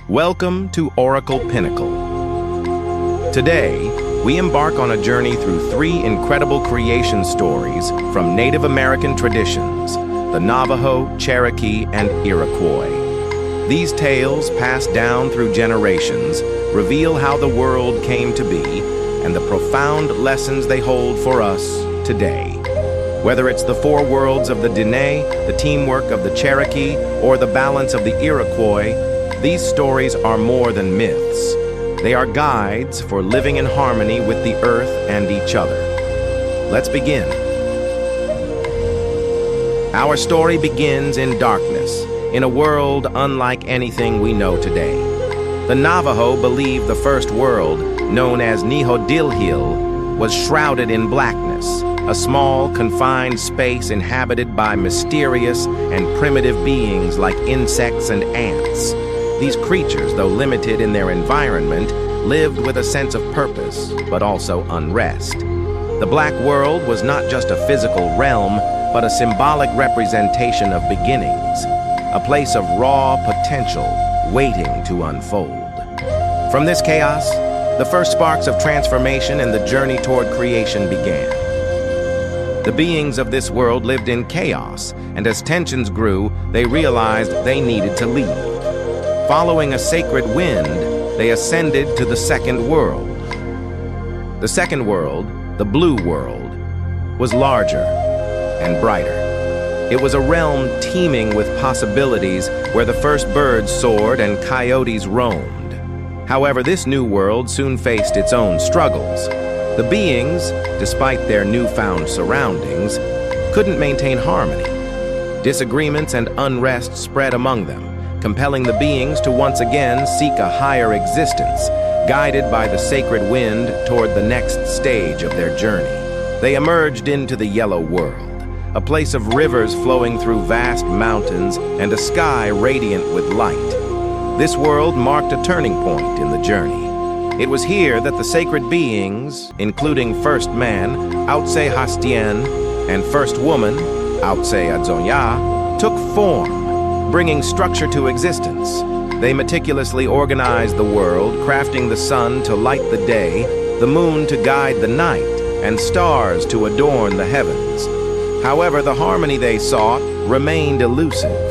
Welcome to Oracle Pinnacle. Today, we embark on a journey through three incredible creation stories from Native American traditions, the Navajo, Cherokee, and Iroquois. These tales, passed down through generations, reveal how the world came to be and the profound lessons they hold for us today. Whether it's the four worlds of the Diné, the teamwork of the Cherokee, or the balance of the Iroquois, these stories are more than myths. They are guides for living in harmony with the earth and each other. Let's begin. Our story begins in darkness, in a world unlike anything we know today. The Navajo believed the first world, known as Nihodilhil, was shrouded in blackness, a small, confined space inhabited by mysterious and primitive beings like insects and ants. These creatures, though limited in their environment, lived with a sense of purpose, but also unrest. The Black World was not just a physical realm, but a symbolic representation of beginnings, a place of raw potential waiting to unfold. From this chaos, the first sparks of transformation and the journey toward creation began. The beings of this world lived in chaos, and as tensions grew, they realized they needed to leave. Following a sacred wind, they ascended to the second world. The second world, the Blue World, was larger and brighter. It was a realm teeming with possibilities where the first birds soared and coyotes roamed. However, this new world soon faced its own struggles. The beings, despite their newfound surroundings, couldn't maintain harmony. Disagreements and unrest spread among them, compelling the beings to once again seek a higher existence, guided by the sacred wind toward the next stage of their journey. They emerged into the Yellow World, a place of rivers flowing through vast mountains and a sky radiant with light. This world marked a turning point in the journey. It was here that the sacred beings, including First Man, Outse Hastien, and First Woman, Outse Adzonya, took form, bringing structure to existence. They meticulously organized the world, crafting the sun to light the day, the moon to guide the night, and stars to adorn the heavens. However, the harmony they sought remained elusive.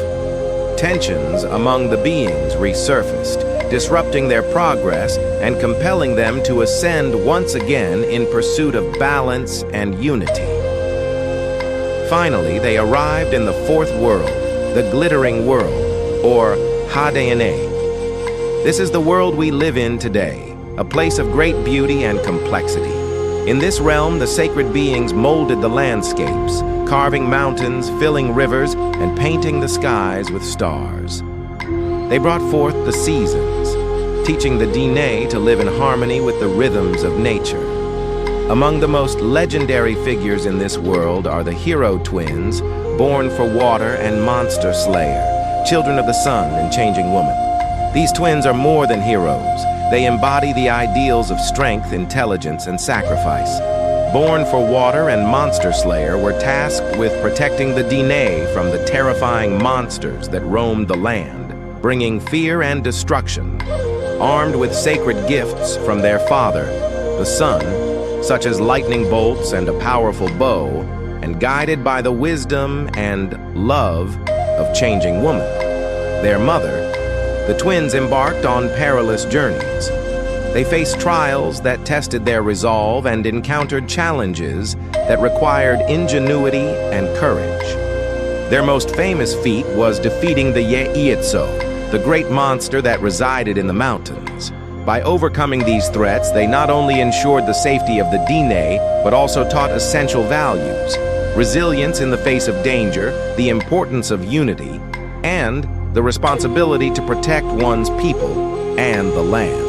Tensions among the beings resurfaced, disrupting their progress and compelling them to ascend once again in pursuit of balance and unity. Finally, they arrived in the fourth world, the Glittering World, or Hadeene. This is the world we live in today, a place of great beauty and complexity. In this realm, the sacred beings molded the landscapes, carving mountains, filling rivers, and painting the skies with stars. They brought forth the seasons, teaching the Diné to live in harmony with the rhythms of nature. Among the most legendary figures in this world are the hero twins, Born for Water and Monster Slayer, children of the sun and changing woman. These twins are more than heroes. They embody the ideals of strength, intelligence, and sacrifice. Born for Water and Monster Slayer were tasked with protecting the Diné from the terrifying monsters that roamed the land, bringing fear and destruction. Armed with sacred gifts from their father, the sun, such as lightning bolts and a powerful bow, and guided by the wisdom and love of changing woman, their mother, the twins embarked on perilous journeys. They faced trials that tested their resolve and encountered challenges that required ingenuity and courage. Their most famous feat was defeating the Ye'itso, the great monster that resided in the mountains. By overcoming these threats, they not only ensured the safety of the Diné, but also taught essential values: resilience in the face of danger, the importance of unity, and the responsibility to protect one's people and the land.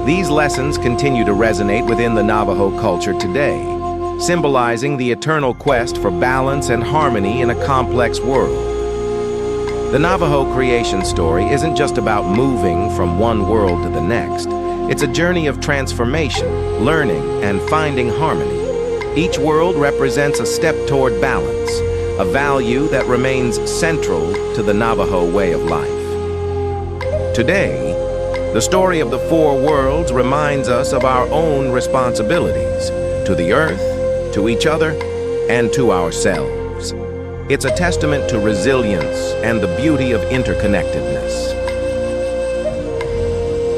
These lessons continue to resonate within the Navajo culture today, symbolizing the eternal quest for balance and harmony in a complex world. The Navajo creation story isn't just about moving from one world to the next. It's a journey of transformation, learning, and finding harmony. Each world represents a step toward balance, a value that remains central to the Navajo way of life. Today, the story of the four worlds reminds us of our own responsibilities to the earth, to each other, and to ourselves. It's a testament to resilience and the beauty of interconnectedness.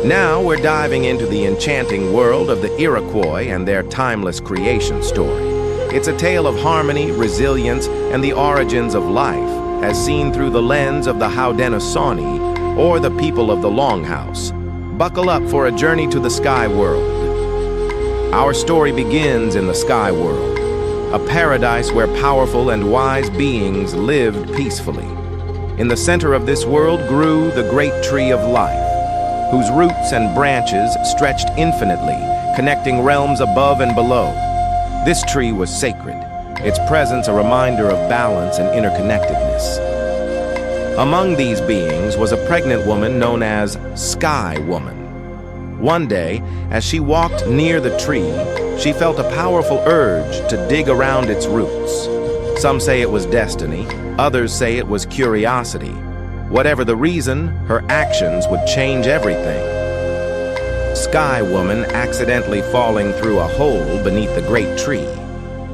Now we're diving into the enchanting world of the Iroquois and their timeless creation story. It's a tale of harmony, resilience, and the origins of life, as seen through the lens of the Haudenosaunee, or the people of the Longhouse. Buckle up for a journey to the Sky World. Our story begins in the Sky World, a paradise where powerful and wise beings lived peacefully. In the center of this world grew the great tree of life, whose roots and branches stretched infinitely, connecting realms above and below. This tree was sacred, its presence a reminder of balance and interconnectedness. Among these beings was a pregnant woman known as Sky Woman. One day, as she walked near the tree, she felt a powerful urge to dig around its roots. Some say it was destiny, others say it was curiosity. Whatever the reason, her actions would change everything. Sky Woman accidentally falling through a hole beneath the great tree.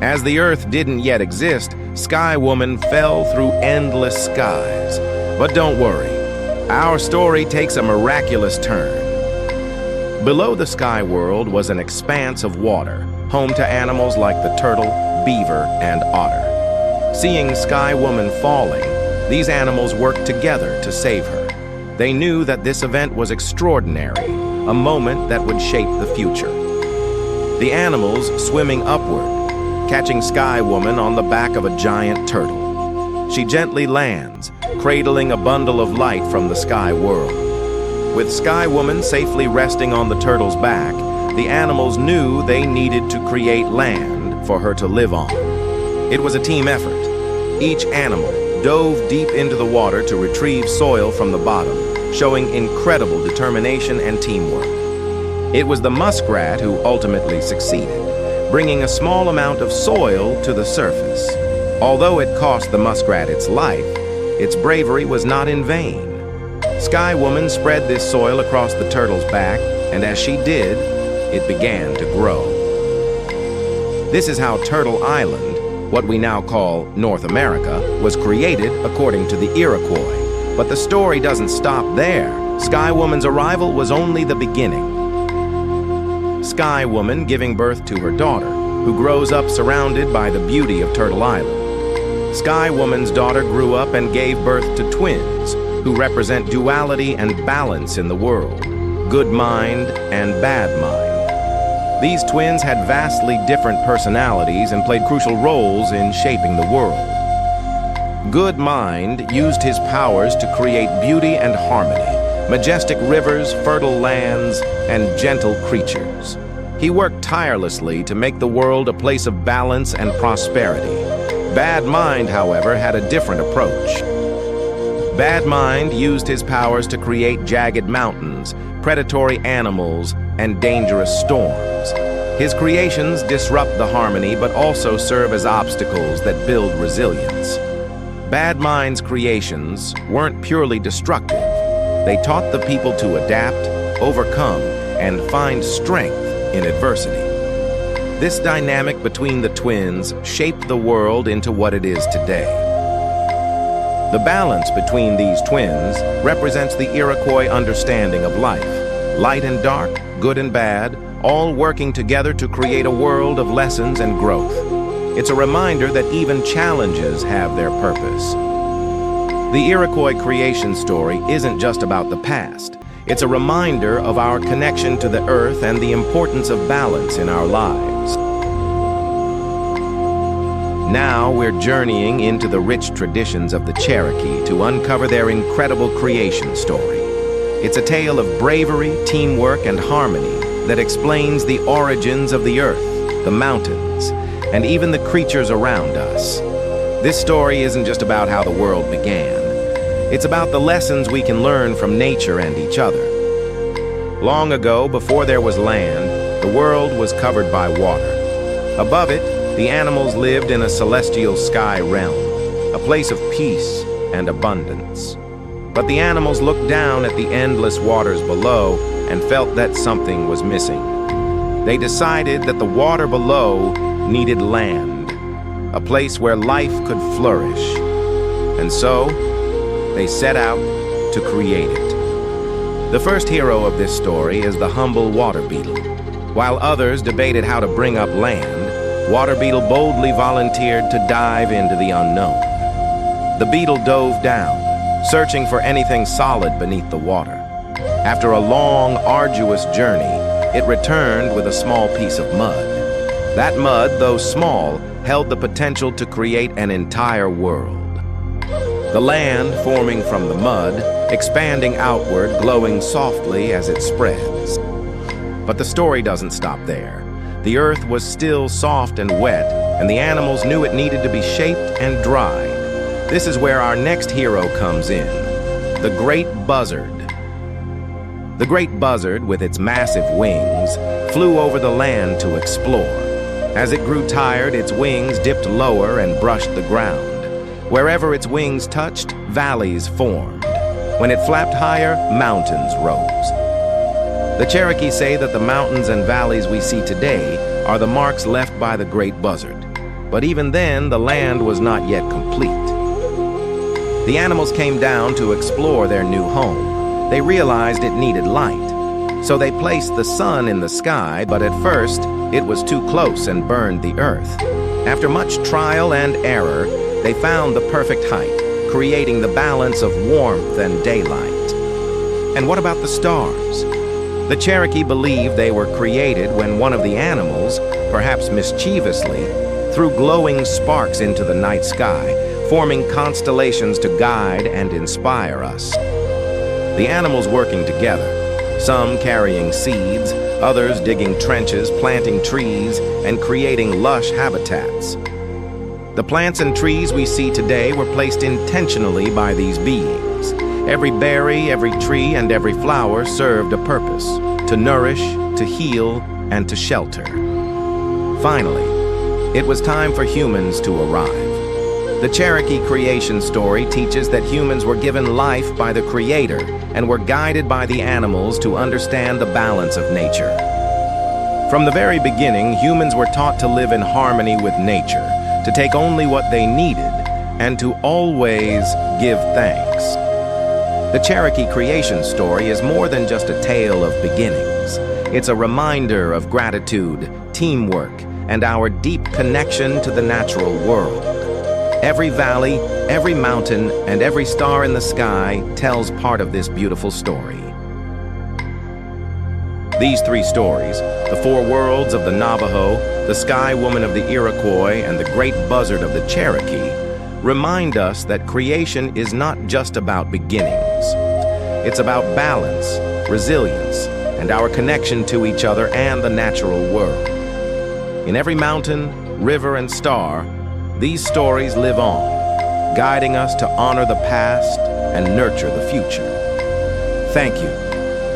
As the earth didn't yet exist, Sky Woman fell through endless skies. But don't worry, our story takes a miraculous turn. Below the Sky World was an expanse of water, home to animals like the turtle, beaver, and otter. Seeing Sky Woman falling, these animals worked together to save her. They knew that this event was extraordinary, a moment that would shape the future. The animals swimming upward, catching Sky Woman on the back of a giant turtle. She gently lands, cradling a bundle of light from the Sky World. With Sky Woman safely resting on the turtle's back, the animals knew they needed to create land for her to live on. It was a team effort. Each animal dove deep into the water to retrieve soil from the bottom, showing incredible determination and teamwork. It was the muskrat who ultimately succeeded, bringing a small amount of soil to the surface. Although it cost the muskrat its life, its bravery was not in vain. Sky Woman spread this soil across the turtle's back, and as she did, it began to grow. This is how Turtle Island, what we now call North America, was created according to the Iroquois. But the story doesn't stop there. Sky Woman's arrival was only the beginning. Sky Woman giving birth to her daughter, who grows up surrounded by the beauty of Turtle Island. Sky Woman's daughter grew up and gave birth to twins, who represent duality and balance in the world, good mind and bad mind. These twins had vastly different personalities and played crucial roles in shaping the world. Good Mind used his powers to create beauty and harmony, majestic rivers, fertile lands, and gentle creatures. He worked tirelessly to make the world a place of balance and prosperity. Bad Mind, however, had a different approach. Bad Mind used his powers to create jagged mountains, predatory animals, and dangerous storms. His creations disrupt the harmony but also serve as obstacles that build resilience. Bad Mind's creations weren't purely destructive. They taught the people to adapt, overcome, and find strength in adversity. This dynamic between the twins shaped the world into what it is today. The balance between these twins represents the Iroquois understanding of life. Light and dark, good and bad, all working together to create a world of lessons and growth. It's a reminder that even challenges have their purpose. The Iroquois creation story isn't just about the past. It's a reminder of our connection to the earth and the importance of balance in our lives. Now we're journeying into the rich traditions of the Cherokee to uncover their incredible creation story. It's a tale of bravery, teamwork, and harmony that explains the origins of the earth, the mountains, and even the creatures around us. This story isn't just about how the world began. It's about the lessons we can learn from nature and each other. Long ago, before there was land, the world was covered by water. Above it, the animals lived in a celestial sky realm, a place of peace and abundance. But the animals looked down at the endless waters below and felt that something was missing. They decided that the water below needed land, a place where life could flourish. And so, they set out to create it. The first hero of this story is the humble water beetle. While others debated how to bring up land, Water Beetle boldly volunteered to dive into the unknown. The beetle dove down, searching for anything solid beneath the water. After a long, arduous journey, it returned with a small piece of mud. That mud, though small, held the potential to create an entire world. The land forming from the mud, expanding outward, glowing softly as it spreads. But the story doesn't stop there. The earth was still soft and wet, and the animals knew it needed to be shaped and dried. This is where our next hero comes in, the Great Buzzard. The Great Buzzard, with its massive wings, flew over the land to explore. As it grew tired, its wings dipped lower and brushed the ground. Wherever its wings touched, valleys formed. When it flapped higher, mountains rose. The Cherokee say that the mountains and valleys we see today are the marks left by the Great Buzzard. But even then, the land was not yet complete. The animals came down to explore their new home. They realized it needed light. So they placed the sun in the sky, but at first, it was too close and burned the earth. After much trial and error, they found the perfect height, creating the balance of warmth and daylight. And what about the stars? The Cherokee believed they were created when one of the animals, perhaps mischievously, threw glowing sparks into the night sky, forming constellations to guide and inspire us. The animals working together, some carrying seeds, others digging trenches, planting trees, and creating lush habitats. The plants and trees we see today were placed intentionally by these beings. Every berry, every tree, and every flower served a purpose: to nourish, to heal, and to shelter. Finally, it was time for humans to arrive. The Cherokee creation story teaches that humans were given life by the Creator and were guided by the animals to understand the balance of nature. From the very beginning, humans were taught to live in harmony with nature, to take only what they needed, and to always give thanks. The Cherokee creation story is more than just a tale of beginnings. It's a reminder of gratitude, teamwork, and our deep connection to the natural world. Every valley, every mountain, and every star in the sky tells part of this beautiful story. These three stories, the four worlds of the Navajo, the Sky Woman of the Iroquois, and the Great Buzzard of the Cherokee, remind us that creation is not just about beginnings. It's about balance, resilience, and our connection to each other and the natural world. In every mountain, river, and star, these stories live on, guiding us to honor the past and nurture the future. Thank you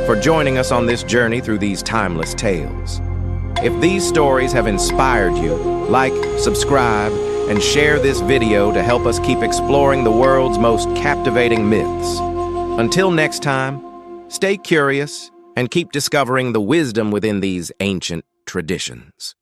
for joining us on this journey through these timeless tales. If these stories have inspired you, like, subscribe, and share this video to help us keep exploring the world's most captivating myths. Until next time, stay curious and keep discovering the wisdom within these ancient traditions.